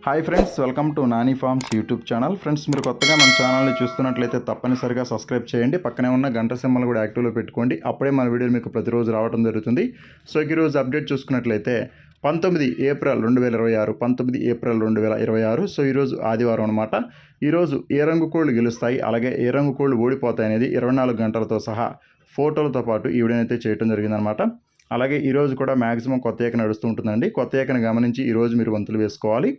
Hi friends, welcome to Nani forms YouTube channel. Friends, మీరు కొత్తగా మన ఛానల్ని చూస్తున్నట్లయితే తప్పనిసరిగా సబ్స్క్రైబ్ చేయండి. పక్కనే ఉన్న గంట సింబల్ కూడా యాక్టివ్లో పెట్టుకోండి. అప్పుడే మన వీడియోలు మీకు ప్రతిరోజు రావడం జరుగుతుంది. సో ఈరోజు అప్డేట్ చూసుకున్నట్లయితే 19 ఏప్రిల్ 2026 19 ఏప్రిల్ 2026. సో ఈరోజు ఆదివారం అనమాట. ఈరోజు ఏ రంగు కోళ్ళు గెలుస్తాయి, అలాగే ఏ రంగు కోళ్ళు ఓడిపోతాయి అనేది 24 గంటలతో సహా ఫోటోలతో పాటు ఈ వీడియోని అయితే చేయడం జరిగిందనమాట. అలాగే ఈరోజు కూడా మ్యాక్సిమం కొత్త ఏక నడుస్తూ ఉంటుందండి. కొత్త ఏకను గమనించి ఈరోజు మీరు వంతులు వేసుకోవాలి.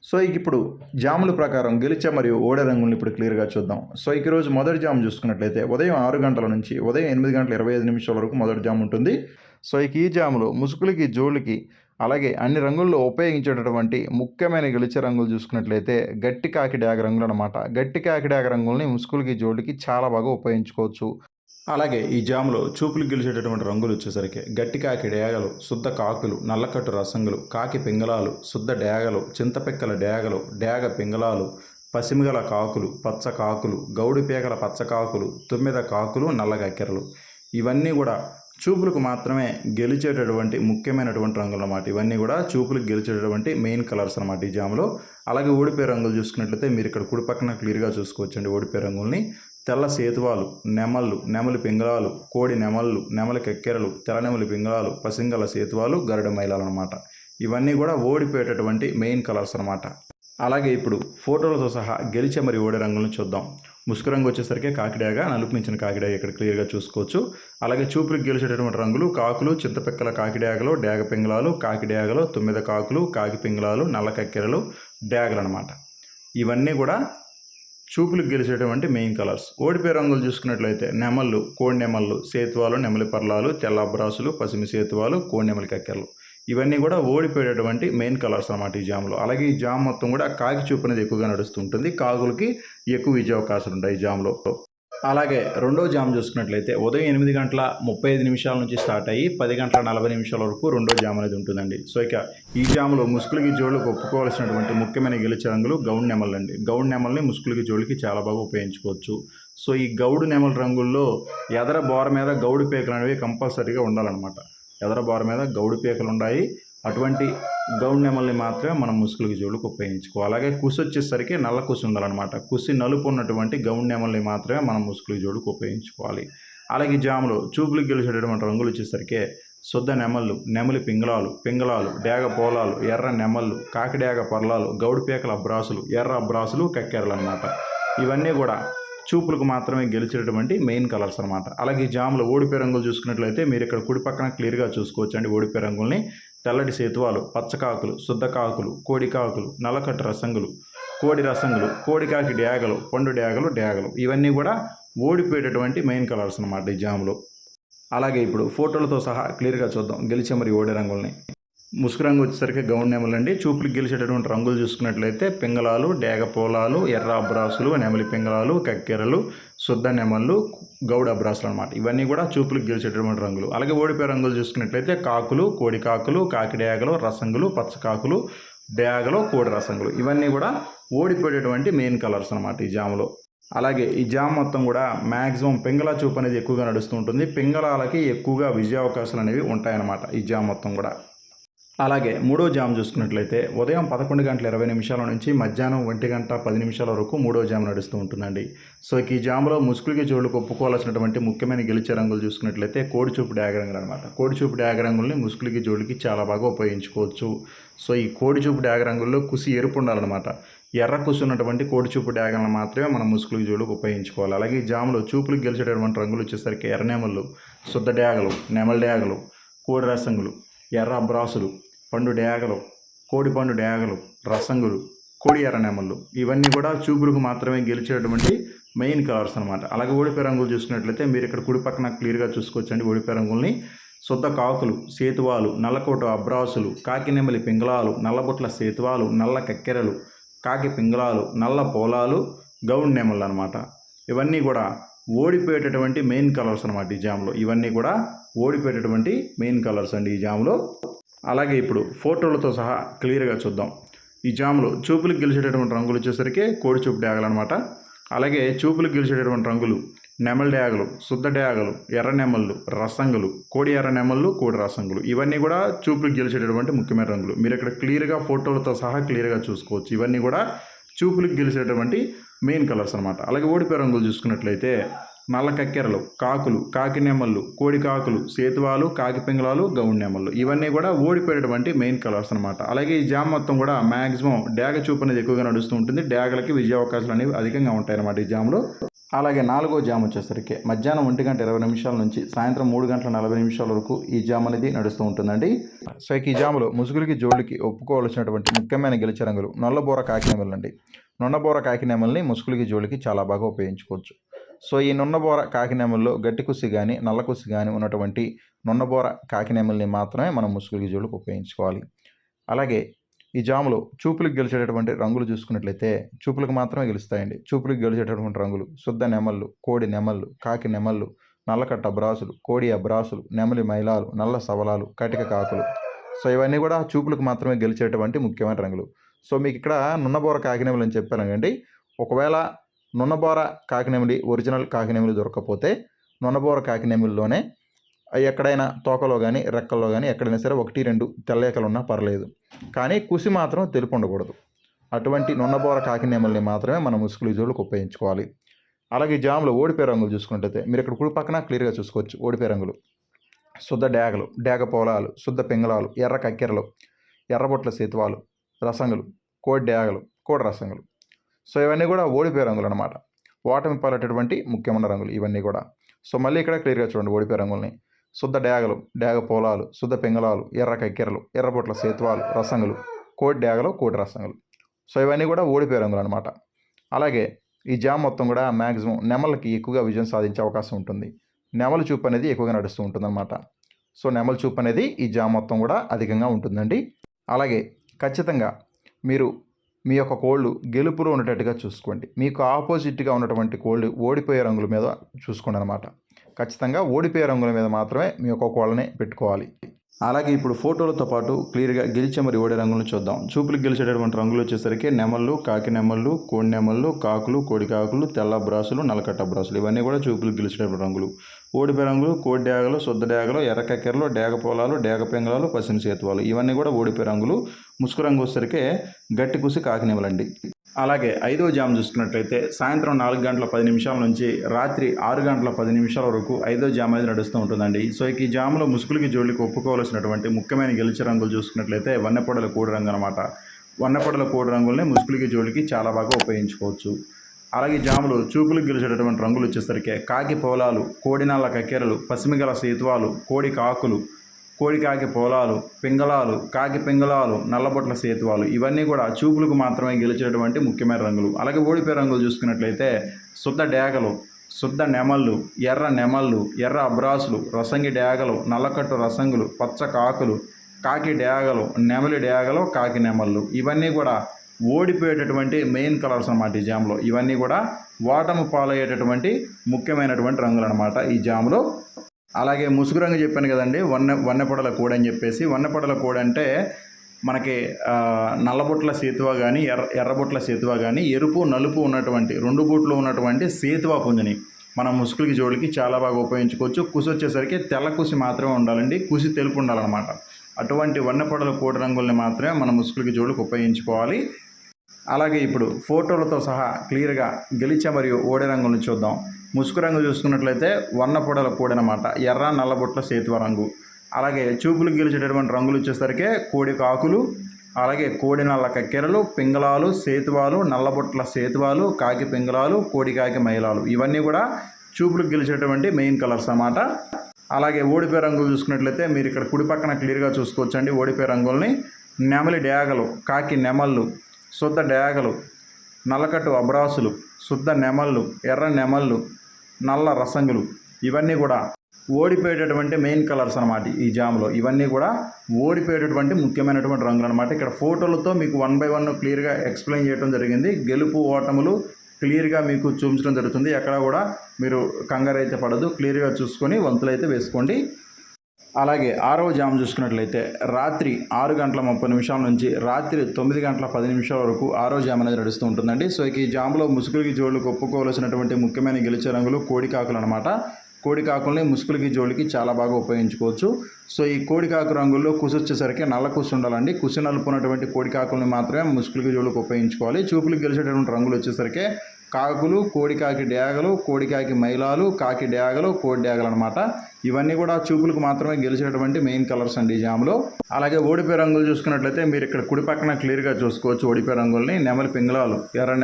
సో ఇప్పుడు జాముల ప్రకారం గెలిచే మరియు ఓడే రంగులను ఇప్పుడు క్లియర్గా చూద్దాం. సో ఈరోజు మొదటి జాము చూసుకున్నట్లయితే ఉదయం 6 గంటల నుంచి ఉదయం 8 గంటల 25 నిమిషాల వరకు మొదటి జాము ఉంటుంది. సో ఈ జాములో ముసుగులకి, జోళ్ళకి, అలాగే అన్ని రంగుల్లో ఉపయోగించేటటువంటి ముఖ్యమైన గెలిచే రంగులు చూసుకున్నట్లయితే గట్టి కాకి డాగ రంగులు అనమాట. గట్టి కాకి డాగ రంగుల్ని ముసుగులకి, జోళ్ళకి చాలా బాగా ఉపయోగించుకోవచ్చు. అలాగే ఈ జాములో చూపులు గెలిచేటటువంటి రంగులు వచ్చేసరికి గట్టి కాకి డేగలు, శుద్ధ కాకులు, నల్లకట్టు రసంగులు, కాకి పింగళాలు, శుద్ధ డేగలు, చింతపిక్కల డేగలు, డేగ పింగళాలు, పసిమిగల కాకులు, పచ్చ కాకులు, గౌడి పీకల పచ్చ కాకులు, తుమ్మిద కాకులు, నల్లగక్కెరలు. ఇవన్నీ కూడా చూపులకు మాత్రమే గెలిచేటటువంటి ముఖ్యమైనటువంటి రంగులు అన్నమాట. ఇవన్నీ కూడా చూపులకు గెలిచేటటువంటి మెయిన్ కలర్స్ అనమాట ఈ జాములో. అలాగే ఓడిపోయే రంగులు చూసుకున్నట్లయితే మీరు ఇక్కడ కుడి పక్కన క్లియర్గా చూసుకోవచ్చండి. ఓడిపోయే రంగుల్ని తెల్ల సేతువాలు, నెమళ్ళు, నెమలి పింగళాలు, కోడి నెమళ్ళు, నెమలి కెక్కెరలు, తెల్ల నెమలి పింగళాలు, పసింగల సేతువాలు, గరుడ మైలాలు అనమాట. ఇవన్నీ కూడా ఓడిపోయేటటువంటి మెయిన్ కలర్స్ అనమాట. అలాగే ఇప్పుడు ఫోటోలతో సహా గెలిచే మరి ఓడే రంగులను చూద్దాం. ముసుగు రంగు వచ్చేసరికి కాకిడాగా, నలుపు మించిన కాకిడాగా ఇక్కడ క్లియర్గా చూసుకోవచ్చు. అలాగే చూపులకు గెలిచేటటువంటి రంగులు కాకులు, చింతపిక్కల కాకిడాగలు, డేగ పింగళాలు, కాకిడాగలు, తొమ్మిద కాకులు, కాకి పింగళాలు, నల్ల కక్కెరలు, డాగలు అనమాట. ఇవన్నీ కూడా చూపులకు గెలిచేటువంటి మెయిన్ కలర్స్. ఓడిపోయే రంగులు చూసుకున్నట్లయితే నెమళ్ళు, కోడి నెమళ్ళు, సేతువాలు, నెమలి పర్లాలు, తెల్ల అబ్రాసులు, పసిమి సేతువాలు, కోడి నెమలి కక్కెరలు. ఇవన్నీ కూడా ఓడిపోయేటటువంటి మెయిన్ కలర్స్ అనమాట ఈ జామ్లో. అలాగే ఈ జామ్ మొత్తం కూడా కాకి చూపు అనేది ఎక్కువగా నడుస్తుంటుంది. కాకులకి ఎక్కువ విజయ అవకాశాలు ఉంటాయి ఈ జామ్లో. అలాగే రెండో జామ్ చూసుకున్నట్లయితే ఉదయం 8 గంటల 35 నిమిషాల నుంచి స్టార్ట్ అయ్యి 10 గంటల 40 నిమిషాల వరకు రెండో జామ్ అనేది ఉంటుందండి. సో ఈ జామ్లో ముసుగులకి, జోళ్ళకి ఒప్పుకోవాల్సినటువంటి ముఖ్యమైన గెలిచే రంగులు గౌడ్ నెమళ్ళు అండి. గౌడ్ నెమల్ని ముసుగులకి, జోళ్ళకి చాలా బాగా ఉపయోగించుకోవచ్చు. సో ఈ గౌడు నెమల రంగుల్లో ఎదర బోర మీద గౌడు పీకలు అనేవి కంపల్సరీగా ఉండాలన్నమాట. ఎదర బోర మీద గౌడు పీకలు ఉన్నాయి. అటువంటి గౌడ్ నెమల్ని మాత్రమే మనం ముసుగులకి, జోళ్ళకి ఉపయోగించుకోవాలి. అలాగే కుసి వచ్చేసరికి నల్ల కుసి ఉండాలన్నమాట. కుసి నలుపు ఉన్నటువంటి గౌడ్ నెమల్ని మాత్రమే మనం ముసుగులకి, జోళ్ళకి ఉపయోగించుకోవాలి. అలాగే జాములో చూపులకు గెలిచేటటువంటి రంగులు వచ్చేసరికి శుద్ధ నెమళ్ళు, నెమలి పింగళాలు, డేగ పోలాలు, ఎర్ర నెమళ్ళు, కాకిడేగ పర్లాలు, గౌడు పీకల అబ్రాసులు, ఎర్ర అబ్రాసులు, కక్కెరలు అనమాట. ఇవన్నీ కూడా చూపులకు మాత్రమే గెలిచేటటువంటి మెయిన్ కలర్స్ అనమాట. అలాగే జాములో ఓడిపోయే రంగులు చూసుకున్నట్లయితే మీరు ఇక్కడ కుడి పక్కన క్లియర్గా చూసుకోవచ్చు అండి. ఓడిపోయే రంగుల్ని తెల్లటి సేతువాలు, పచ్చకాకులు, శుద్ధ కాకులు, కోడి కాకులు, నల్లకట్టు రసంగులు, కోడి రసంగులు, కోడికాకి డ్యాగలు, పండు డ్యాగలు ఇవన్నీ కూడా ఓడిపోయేటటువంటి మెయిన్ కలర్స్ అనమాట ఈ జాములో. అలాగే ఇప్పుడు ఫోటోలతో సహా క్లియర్గా చూద్దాం గెలిచే మరి ఓడే రంగుల్ని. ముసుగు రంగు వచ్చేసరికి గౌడ్ నెమలు అండి. చూపులకు గెలిచేటటువంటి రంగులు చూసుకున్నట్లయితే పింగళాలు, డేగ పోలాలు, ఎర్ర అబ్రాసులు, నెమలి పింగళాలు, కక్కెరలు, శుద్ధ నెమళ్ళు, గౌడ అబ్రాసులు అనమాట. ఇవన్నీ కూడా చూపులకు గెలిచేటటువంటి రంగులు. అలాగే ఓడిపోయే రంగులు చూసుకున్నట్లయితే కాకులు, కోడి కాకులు, కాకి డేగలు, రసంగులు, పచ్చకాకులు, డేగలు, కోడి రసంగులు. ఇవన్నీ కూడా ఓడిపోయేటటువంటి మెయిన్ కలర్స్ అనమాట ఈ జాములో. అలాగే ఈ జామ్ మొత్తం కూడా మ్యాక్సిమం పింగళ చూపు అనేది ఎక్కువగా నడుస్తూ ఉంటుంది. పింగళాలకి ఎక్కువగా విజయ అవకాశాలు అనేవి ఉంటాయన్నమాట ఈ జామ్ మొత్తం కూడా. అలాగే మూడో జామ్ చూసుకున్నట్లయితే ఉదయం 11 గంటల 20 నిమిషాల నుంచి మధ్యాహ్నం 1 గంట 10 నిమిషాల వరకు మూడో జామ్ నడుస్తూ ఉంటుందండి. సో ఈ జామ్లో ముసుగులకి, జోళ్ళకి ఒప్పుకోవాల్సినటువంటి ముఖ్యమైన గెలిచే రంగులు చూసుకున్నట్లయితే కోడి చూపు డాగ రంగులు అనమాట. కోడి చూపు డాగ రంగుల్ని ముసుగులకి, జోళ్ళకి చాలా బాగా ఉపయోగించుకోవచ్చు. సో ఈ కోడి చూపు డాగ రంగుల్లో కుసి ఎరుపు ఉండాలన్నమాట. ఎర్ర కుసి ఉన్నటువంటి కోడి చూపు డాగలను మాత్రమే మనం ముసుగులకి, జోళ్ళకి ఉపయోగించుకోవాలి. అలాగే ఈ జామ్లో చూపులకు గెలిచేటటువంటి రంగులు వచ్చేసరికి ఎర్ర నెమళ్ళు, శుద్ధ డాగలు, నెమల డాగలు, కోడి రసంగులు, ఎర్ర అబ్రాసులు, పండు డ్యాగలు, కోడి పండు డ్యాగలు, రసంగులు, కోడి ఎర్ర నెమళ్ళు. ఇవన్నీ కూడా చూపులకు మాత్రమే గెలిచేటువంటి మెయిన్ కలర్స్ అనమాట. అలాగే ఓడిపోయే రంగులు చూసుకున్నట్లయితే మీరు ఇక్కడ కుడి పక్కన క్లియర్గా చూసుకోవచ్చండి. ఓడిపోయే రంగుల్ని శుద్ధ కాకులు, సేతువాలు, నల్లకోట అబ్రాసులు, కాకి నెమలి పింగళాలు, నల్లబుట్ల సేతువాలు, నల్ల కక్కెరలు, కాకి పింగళాలు, నల్ల పోలాలు, గౌడ్ నెమళ్ళు అనమాట. ఇవన్నీ కూడా ఓడిపోయేటటువంటి మెయిన్ కలర్స్ అనమాట ఈ జామ్లో. ఇవన్నీ కూడా ఓడిపోయేటటువంటి మెయిన్ కలర్స్ అండి ఈ జామ్లో. అలాగే ఇప్పుడు ఫోటోలతో సహా క్లియర్గా చూద్దాం. ఈ జామ్లో చూపులకు గెలిచేటటువంటి రంగులు వచ్చేసరికి కోడి చూపు డాగలు అనమాట. అలాగే చూపులకు గెలిచేటటువంటి రంగులు నెమలి డేగలు, శుద్ధ డేగలు, ఎర్ర నెమళ్ళు, రసంగులు, కోడి ఎర్ర నెమళ్ళు, కోడి రసంగులు ఇవన్నీ కూడా చూపులకు గెలిచేటటువంటి ముఖ్యమైన రంగులు. మీరు ఇక్కడ క్లియర్గా ఫోటోలతో సహా క్లియర్గా చూసుకోవచ్చు. ఇవన్నీ కూడా చూపులకు గెలిచేటటువంటి మెయిన్ కలర్స్ అనమాట. అలాగే ఓడిపోయే రంగులు చూసుకున్నట్లయితే నల్ల కక్కెరలు, కాకులు, కాకి నెమళ్ళు, కోడి కాకులు, సేతువాలు, కాకి పింగళాలు, గౌండి నెమళ్ళు ఇవన్నీ కూడా ఓడిపోయేటువంటి మెయిన్ కలర్స్ అనమాట. అలాగే ఈ జామ్ మొత్తం కూడా మ్యాక్సిమం డేగ చూపు అనేది ఎక్కువగా నడుస్తూ ఉంటుంది. డేగలకి విజయ అవకాశాలు అనేవి అధికంగా ఉంటాయి అన్నమాట ఈ జామ్లో. అలాగే 4వ జామ్ వచ్చేసరికి మధ్యాహ్నం 1:20 నుంచి సాయంత్రం 3:40 వరకు ఈ జామ్ అనేది నడుస్తూ ఉంటుందండి. సో ఈ జాములో ముసుగులకి జోళ్ళకి ఒప్పుకోవాల్సినటువంటి ముఖ్యమైన గెలిచే రంగులు నల్లబోర కాకినెమలు అండి. నున్నబోర కాకినెమల్ని ముసుగులకి జోళ్ళకి చాలా బాగా ఉపయోగించుకోవచ్చు. సో ఈ నున్నబోర కాకినెమల్లో గట్టి కుసి కానీ నల్ల కుసి కానీ ఉన్నటువంటి నున్నబోర కాకినెమల్ని మాత్రమే మనం ముసుగులకి జోళ్ళకి ఉపయోగించుకోవాలి. అలాగే ఈ జాములో చూపులకు గెలిచేటటువంటి రంగులు చూసుకున్నట్లయితే చూపులకు మాత్రమే గెలుస్తాయండి. చూపులకు గెలిచేటటువంటి రంగులు శుద్ధ నెమళ్ళు, కోడి నెమళ్ళు, కాకి నెమళ్ళు, నల్లకట్ట అబ్రాసులు, కోడి అబ్రాసులు, నెమలి మైలాలు, నల్ల సవలాలు, కటిక కాకులు. సో ఇవన్నీ కూడా చూపులకు మాత్రమే గెలిచేటువంటి ముఖ్యమైన రంగులు. సో మీకు ఇక్కడ నున్నబోర కాకినెమలు అని చెప్పాను కండి. ఒకవేళ నున్నబోర కాకినెమలి ఒరిజినల్ కాకినెమలి దొరకకపోతే నున్నబోర కాకినెమలిలోనే ఎక్కడైనా తోకలో కానీ రెక్కల్లో కానీ ఎక్కడైనా సరే 1-2 తెల్లకలు ఉన్నా పర్లేదు, కానీ కుసి మాత్రం తెలుపు ఉండకూడదు. అటువంటి నున్నబోర కాకినెమల్ని మాత్రమే మనం ముసుగులు జోళ్ళకు ఉపయోగించుకోవాలి. అలాగే ఈ జామ్లో ఓడిపోయే రంగులు చూసుకున్నట్లయితే మీరు ఇక్కడ కుడి పక్కన క్లియర్గా చూసుకోవచ్చు. ఓడిపోయే రంగులు శుద్ధ డేగలు, డేగ పోలాలు, శుద్ధ పింగళాలు, ఎర్ర కక్కెరలు, ఎర్రబొట్ల సేతువాలు, రసంగులు, కోడి డేగలు, కోడి రసంగులు. సో ఇవన్నీ కూడా ఓడిపోయే రంగులు అనమాట. ఓటమి పాలటటువంటి ముఖ్యమైన రంగులు ఇవన్నీ కూడా. సో మళ్ళీ ఇక్కడ క్లియర్గా చూడండి ఓడిపోయే రంగుల్ని. శుద్ధ డేగలు, డేగ పోలాలు, శుద్ధ పింగళాలు, ఎర్ర కక్కెరలు, ఎర్రబొట్ల సేతువాలు, రసంగులు, కోడి డేగలు, కోడి రసంగులు. సో ఇవన్నీ కూడా ఓడిపోయే రంగులు అనమాట. అలాగే ఈ జామ్ మొత్తం కూడా మ్యాక్సిమం నెమలకి ఎక్కువగా విజయం సాధించే అవకాశం ఉంటుంది. నెమలి చూపు అనేది ఎక్కువగా నడుస్తూ ఉంటుందన్నమాట. సో నెమలి చూపు అనేది ఈ జామ్ మొత్తం కూడా అధికంగా ఉంటుందండి. అలాగే ఖచ్చితంగా మీరు మీ యొక్క కోళ్ళు గెలుపులో ఉండేటట్టుగా చూసుకోండి. మీకు ఆపోజిట్గా ఉన్నటువంటి కోళ్ళు ఓడిపోయే రంగుల మీద చూసుకోండి అనమాట. ఖచ్చితంగా ఓడిపోయే రంగుల మీద మాత్రమే మీ యొక్క కోళ్ళని పెట్టుకోవాలి. అలాగే ఇప్పుడు ఫోటోలతో పాటు క్లియర్గా గెలిచే మరి ఓడే రంగులను చూద్దాం. చూపులకు గెలిచేటటువంటి రంగులు వచ్చేసరికి నెమళ్ళు, కాకి నెమళ్ళు, కోడి నెమళ్ళు, కాకులు, కోడి కాకులు, తెల్ల బ్రాసులు, నల్లకట్ట బ్రాసులు ఇవన్నీ కూడా చూపులకు గెలిచేటటువంటి రంగులు. ఓడిపోయే రంగులు కోడి డేగలు, శుద్ధ డేగలు, ఎర్ర కక్కెరలు, డేగ పోలాలు, డేగ పింగళాలు, పశ్చిమ సేతువాలు ఇవన్నీ కూడా ఓడిపోయే రంగులు. ముసుగు రంగు వచ్చేసరికి గట్టి కుసి కాకి నెమలండి. అలాగే 5వ జామ్ చూసుకున్నట్లయితే సాయంత్రం 4:10 నుంచి రాత్రి 6:10 వరకు 5వ జామ్ అనేది నడుస్తూ ఉంటుందండి. సో ఈ జామ్లో ముసుగులకి జోళ్ళకి ఒప్పుకోవాల్సినటువంటి ముఖ్యమైన గెలిచే రంగులు చూసుకున్నట్లయితే వన్నెపొడల కోడి రంగు అనమాట. వన్నెపొడల కోడి రంగుల్ని ముసుగులకి జోళ్ళకి చాలా బాగా ఉపయోగించుకోవచ్చు. అలాగే జాములు చూపులకు గెలిచేటటువంటి రంగులు వచ్చేసరికి కాకి పోలాలు, కోడి నల్ల కక్కెరలు, పసిమిగల సేతువాలు, కోడి కాకులు, కోడి కాకి పోలాలు, పింగళాలు, కాకి పింగళాలు, నల్లబొట్ల సేతువాలు ఇవన్నీ కూడా చూపులకు మాత్రమే గెలిచేటువంటి ముఖ్యమైన రంగులు. అలాగే ఓడిపోయే రంగులు చూసుకున్నట్లయితే శుద్ధ డేగలు, శుద్ధ నెమళ్ళు, ఎర్ర నెమళ్ళు, ఎర్ర అబ్రాసులు, రసంగి డేగలు, నల్లకట్టు రసంగులు, పచ్చ కాకులు, కాకి డేగలు, నెమలి డేగలు, కాకి నెమళ్ళు ఇవన్నీ కూడా ఓడిపోయేటటువంటి మెయిన్ కలర్స్ అన్నమాట ఈ జామ్లో. ఇవన్నీ కూడా ఓటమి పాలయ్యేటటువంటి ముఖ్యమైనటువంటి రంగులు అనమాట ఈ జామ్లో. అలాగే ముసుగు రంగు చెప్పాను కదండి, వన్నెపొడల కోడి అని చెప్పేసి. వన్నెపొడల కోడి అంటే మనకి నల్లబొట్ల సేతువ కానీ ఎర్రబొట్ల సేతువ కానీ ఎరుపు నలుపు ఉన్నటువంటి 2 బూట్లు ఉన్నటువంటి సేతువ పుంజుని మనం ముసుగులకి జోడికి చాలా బాగా ఉపయోగించుకోవచ్చు. కుసి వచ్చేసరికి తెల్ల కుసి మాత్రమే ఉండాలండి, కుసి తెలుపు ఉండాలన్నమాట. అటువంటి వన్నెపొడల కోడి రంగుల్ని మాత్రమే మనం ముసుగులకి జోడికి ఉపయోగించుకోవాలి. అలాగే ఇప్పుడు ఫోటోలతో సహా క్లియర్గా గెలిచే మరియు ఓడే రంగులను చూద్దాం. ముసుగు రంగు చూసుకున్నట్లయితే వన్నపొడల కోడి అనమాట, ఎర్ర నల్లబొట్ల సేతువ రంగు. అలాగే చూపులకు గెలిచేటటువంటి రంగులు వచ్చేసరికి కోడి కాకులు, అలాగే కోడి నల్ల కక్కెరలు, పింగళాలు, సేతువాలు, నల్లబొట్ల సేతువాలు, కాకి పింగళాలు, కోడి కాకి మైలాలు ఇవన్నీ కూడా చూపులకు గెలిచేటువంటి మెయిన్ కలర్స్ అన్నమాట. అలాగే ఓడిపోయే రంగులు చూసుకున్నట్లయితే మీరు ఇక్కడ కుడి పక్కన క్లియర్గా చూసుకోవచ్చండి ఓడిపోయే రంగుల్ని. నెమలి డేగలు, కాకి నెమళ్ళు, శుద్ధ డేగలు, నల్లకట్టు అబ్రాసులు, శుద్ధ నెమళ్ళు, ఎర్ర నెమళ్ళు, నల్ల రసంగులు ఇవన్నీ కూడా ఓడిపోయేటటువంటి మెయిన్ కలర్స్ అనమాట ఈ జామ్లో. ఇవన్నీ కూడా ఓడిపోయేటటువంటి ముఖ్యమైనటువంటి రంగులు అనమాట. ఇక్కడ ఫోటోలతో మీకు 1 by 1 క్లియర్గా ఎక్స్ప్లెయిన్ చేయడం జరిగింది. గెలుపు ఓటములు క్లియర్గా మీకు చూపించడం జరుగుతుంది. ఎక్కడ కూడా మీరు కంగారు అయితే పడదు, క్లియర్గా చూసుకొని వంతులైతే వేసుకోండి. అలాగే ఆరవ జామ్ చూసుకున్నట్లయితే రాత్రి 6:30 నుంచి రాత్రి 9:10 వరకు ఆరో జామ్ అనేది నడుస్తూ ఉంటుందండి. సో ఈ జామ్లో ముసుగులకి జోళ్ళకు ఒప్పుకోవాల్సినటువంటి ముఖ్యమైన గెలిచే రంగులు కోడికాకులు అనమాట. కోడికాకుల్ని ముసుగులకి జోళ్ళకి చాలా బాగా ఉపయోగించుకోవచ్చు. సో ఈ కోడికాకు రంగుల్లో కుసు వచ్చేసరికి నల్ల కుసు ఉండాలండి. కుసు నలుపున్నటువంటి కోడికాకుల్ని మాత్రమే ముసుగులకి జోళ్ళకి ఉపయోగించుకోవాలి. చూపులకు గెలిచేటటువంటి రంగులు వచ్చేసరికి కాకులు, కోడికాకి డేగలు, కోడికాకి మైలాలు, కాకి డేగలు, కోడి డేగలు అనమాట. ఇవన్నీ కూడా చూపులకు మాత్రమే గెలిచేటువంటి మెయిన్ కలర్స్ అండి ఈ జామ్లో. అలాగే ఓడిపోయే రంగులు చూసుకున్నట్లయితే మీరు ఇక్కడ కుడి పక్కన క్లియర్గా చూసుకోవచ్చు ఓడిపోయే రంగుల్ని. నెమలి పింగళాలు, ఎర్ర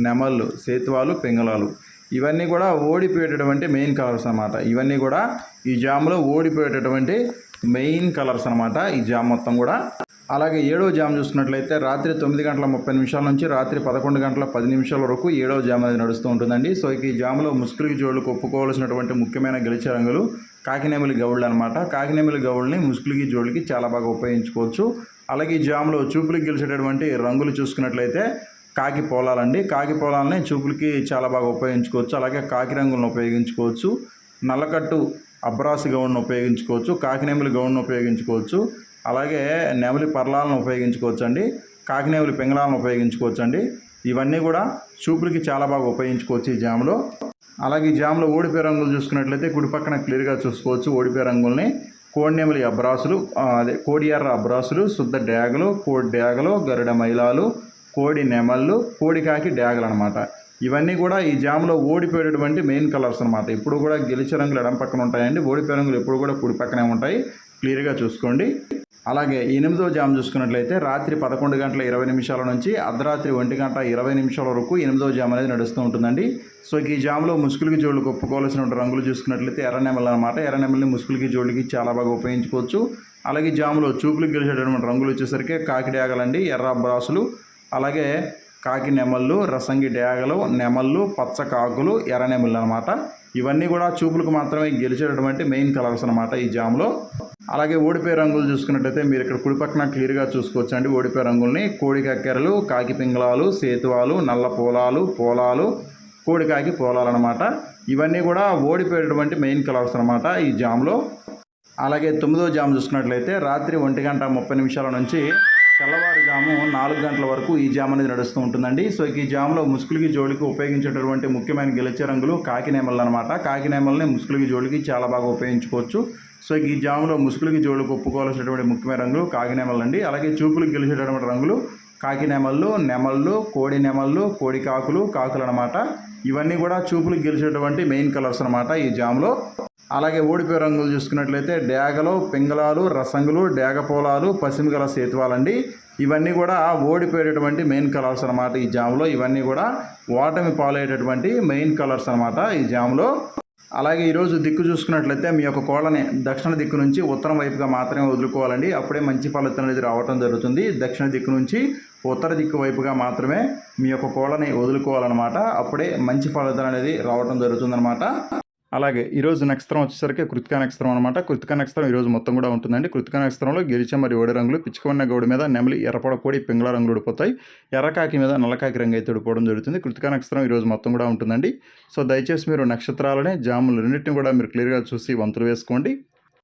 నెమళ్ళు, సేతువాలు, పింగళాలు ఇవన్నీ కూడా ఓడిపోయేటటువంటి మెయిన్ కలర్స్ అనమాట. ఇవన్నీ కూడా ఈ జామ్లో ఓడిపోయేటటువంటి మెయిన్ కలర్స్ అనమాట ఈ జామ్ మొత్తం కూడా. అలాగే ఏడవ జామ్ చూసుకున్నట్లయితే రాత్రి 9:30 నుంచి రాత్రి 11:10 వరకు ఏడవ జామ్ అనేది నడుస్తూ ఉంటుందండి. సో ఈ జామ్లో ముసుగులకి జోళ్ళకు ఒప్పుకోవాల్సినటువంటి ముఖ్యమైన గెలిచే రంగులు కాకినేమిలి గౌళ్ళు అనమాట. కాకినేమిలి గౌళ్ళని ముసుగులకి జోళ్ళకి చాలా బాగా ఉపయోగించుకోవచ్చు. అలాగే ఈ జామ్లో చూపులకి గెలిచేటటువంటి రంగులు చూసుకున్నట్లయితే కాకి పోలాలండి. కాకి పోలాలని చూపులకి చాలా బాగా ఉపయోగించుకోవచ్చు. అలాగే కాకి రంగులను ఉపయోగించుకోవచ్చు. నల్లకట్టు అబ్రాసు గౌడ్ను ఉపయోగించుకోవచ్చు. కాకినేమిలి గౌడ్ను ఉపయోగించుకోవచ్చు. అలాగే నెమలి పర్లాలను ఉపయోగించుకోవచ్చు అండి. కాకినేమిలి పింగళాలను ఉపయోగించుకోవచ్చు అండి. ఇవన్నీ కూడా చూపులకి చాలా బాగా ఉపయోగించుకోవచ్చు ఈ జామ్లో. అలాగే ఈ జామ్లో ఓడిపోయే రంగులు చూసుకున్నట్లయితే కుడి పక్కన క్లియర్గా చూసుకోవచ్చు ఓడిపోయే రంగుల్ని. కోడినెమలి అబ్రాసులు, కోడి ఎర్ర అబ్రాసులు, శుద్ధ డేగలు, కోడి డేగలు, గరుడ మైలాలు, కోడి నెమళ్ళు, కోడికాకి డేగలు అనమాట. ఇవన్నీ కూడా ఈ జామ్లో ఓడిపోయేటటువంటి మెయిన్ కలర్స్ అనమాట. ఇప్పుడు కూడా గెలిచే రంగులు ఎడం పక్కన ఉంటాయండి. ఓడిపోయే రంగులు ఎప్పుడు కూడా కుడి పక్కనే ఉంటాయి. క్లియర్గా చూసుకోండి. అలాగే 8వ జామ్ చూసుకున్నట్లయితే రాత్రి 11:20 నుంచి అర్ధరాత్రి 1:20 వరకు 8వ జామ్ అనేది నడుస్తూ ఉంటుందండి. సో ఈ జామ్లో ముసుగులకి జోళ్ళకి ఒప్పుకోవాల్సిన రంగులు చూసుకున్నట్లయితే ఎర్రనెమలు అనమాట. ఎర్రనెమల్ని ముసుగులకి జోళ్ళకి చాలా బాగా ఉపయోగించుకోవచ్చు. అలాగే జామ్లో చూపులకు గెలిచేటటువంటి రంగులు వచ్చేసరికి కాకి డేగలండి, ఎర్ర అబ్రాసులు, అలాగే కాకి నెమళ్ళు, రసంగి డేగలు, నెమళ్ళు, పచ్చ కాకులు, ఎర్ర నెమళ్ళు అనమాట. ఇవన్నీ కూడా చూపులకు మాత్రమే గెలిచేటటువంటి మెయిన్ కలర్స్ అనమాట ఈ జామ్లో. అలాగే ఓడిపోయే రంగులు చూసుకున్నట్టయితే మీరు ఇక్కడ కుడి పక్కన క్లియర్గా చూసుకోవచ్చు అండి ఓడిపోయే రంగుల్ని. కోడి కక్కెరలు, కాకి పింగళాలు, సేతువాలు, నల్ల పోలాలు, కోడికాకి పోలాలు అనమాట. ఇవన్నీ కూడా ఓడిపోయేటటువంటి మెయిన్ కలర్స్ అనమాట ఈ జామ్లో. అలాగే 9వ జామ్ చూసుకున్నట్లయితే రాత్రి 1:30 నుంచి తెల్లవారుజాము 4 గంటల వరకు ఈ జామ్ అనేది నడుస్తూ ఉంటుందండి. సో ఈ జామ్లో ముసుగులకి జోడికి ఉపయోగించేటటువంటి ముఖ్యమైన గెలిచే రంగులు కాకినేమళ్ళు అనమాట. కాకినేమల్ని ముసుగులకి జోడికి చాలా బాగా ఉపయోగించుకోవచ్చు. సో ఈ జామ్లో ముసుగులకి జోడికి ఒప్పుకోవాల్సినటువంటి ముఖ్యమైన రంగులు కాకినేమళ్ళు అండి. అలాగే చూపులకు గెలిచేటటువంటి రంగులు కాకినేమళ్ళు, నెమళ్ళు, కోడి నెమళ్ళు, కోడి కాకులు అనమాట. ఇవన్నీ కూడా చూపులకు గెలిచేటటువంటి మెయిన్ కలర్స్ అనమాట ఈ జామ్లో. అలాగే ఓడిపోయే రంగులు చూసుకున్నట్లయితే డేగలు, పింగళాలు, రసంగులు, డేగపోలాలు, పసిమిగల సేతువాలండి. ఇవన్నీ కూడా ఓడిపోయేటటువంటి మెయిన్ కలర్స్ అనమాట ఈ జామ్లో. ఇవన్నీ కూడా ఓటమి పాలయ్యేటటువంటి మెయిన్ కలర్స్ అనమాట ఈ జామ్లో. అలాగే ఈరోజు దిక్కు చూసుకున్నట్లయితే మీ యొక్క కోళ్ళని దక్షిణ దిక్కు నుంచి ఉత్తరం వైపుగా మాత్రమే వదులుకోవాలండి. అప్పుడే మంచి ఫలితం అనేది రావటం జరుగుతుంది. దక్షిణ దిక్కు నుంచి ఉత్తర దిక్కు వైపుగా మాత్రమే మీ యొక్క కోళ్ళని వదులుకోవాలన్నమాట. అప్పుడే మంచి ఫలితం అనేది రావటం జరుగుతుందన్నమాట. అలాగే ఈరోజు నక్షత్రం వచ్చేసరికి కృతికా నక్షత్రం అనమాట. కృతికా నక్షత్రం ఈరోజు మొత్తం కూడా ఉంటుందండి. కృతికా నక్షత్రంలో గెలిచే మరియు ఓడి రంగులు పిచ్చుకవన్న గౌడి మీద నెమలి, ఎర్రపడ కోడి, పింగళ రంగులు ఉడిపోతాయి. ఎర్రకాకి మీద నల్లకాకి రంగు అయితే ఉడిపోవడం జరుగుతుంది. కృతికా నక్షత్రం ఈరోజు మొత్తం కూడా ఉంటుందండి. సో దయచేసి మీరు నక్షత్రాలనే జాములు రెండింటిని కూడా మీరు క్లియర్గా చూసి వంతులు వేసుకోండి.